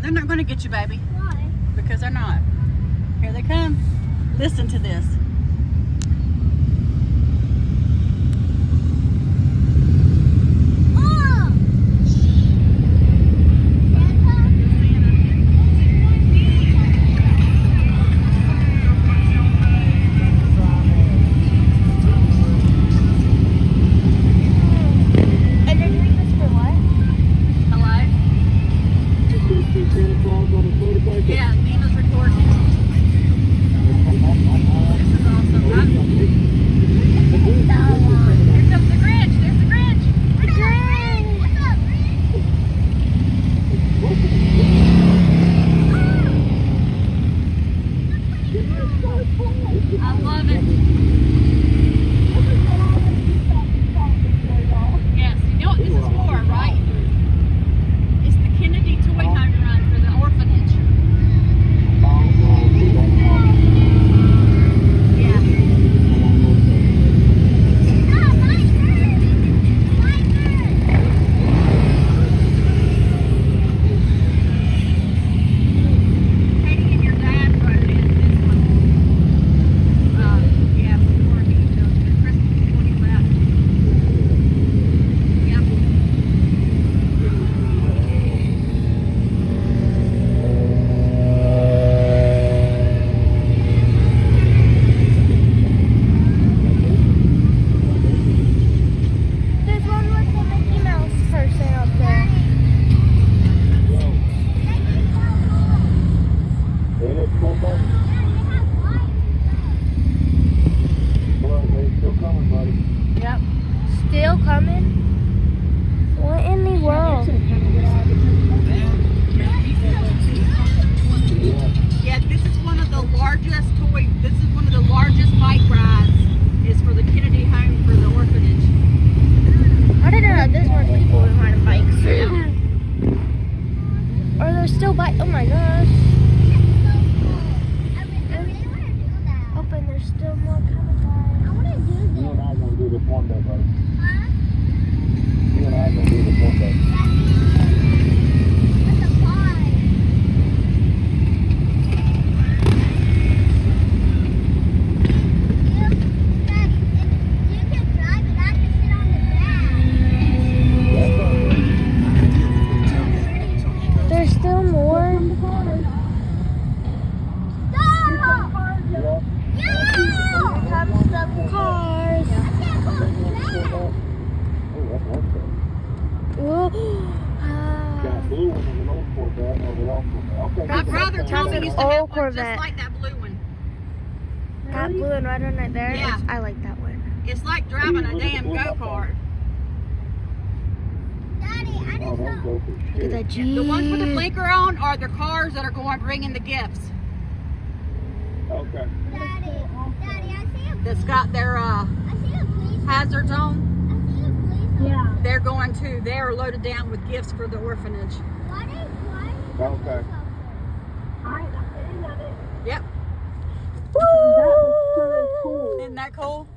They're not going to get you, baby. Why? Because they're not. Here they come. Listen to this. Oh! And they're doing this for what? Hello? Yeah, Nina's recording. This is awesome. Here comes the Grinch. There's the Grinch. What's up, I love it. Yes, you know what this is for, right? It's the Kennedy Toy Home Run for the orphanage. Yeah. Katie and your dad wrote in this one. Yeah, before he Christmas before he left. Yep. There's one with the Mickey Mouse person up there. Yep. Still coming? What in the world? Yeah, this is one of the largest this is one of the largest bike rides. Is for the Kennedy Home for the orphanage. I didn't know there's more people behind bikes. Are there still bikes? Oh my gosh. Oh, and there's still more coming by. I want to do this. You and I are going to do this one day, buddy. Huh? You and I are going to do this one day. What's a pie? You can drive it, I can sit on the back. There's still more. Stop! Yeah! Comes the cars. Got blue one and an old Corvette or the old Corvette. Okay. My brother Tommy used to Old have one Corvette. just like that blue one. That blue and red one right there. Yeah. I like that one. It's like driving a damn go-kart. Daddy, I Oh, that's dope as Look at shit. that Jeep. The ones with the blinker on are the cars that are going bringing the gifts. Okay. Daddy, I see a That's got their I see a police. hazards on. I see a police. Yeah. They're going to. They're loaded down with gifts for the orphanage. Why is Okay. Yep. Woo! Isn't that cool?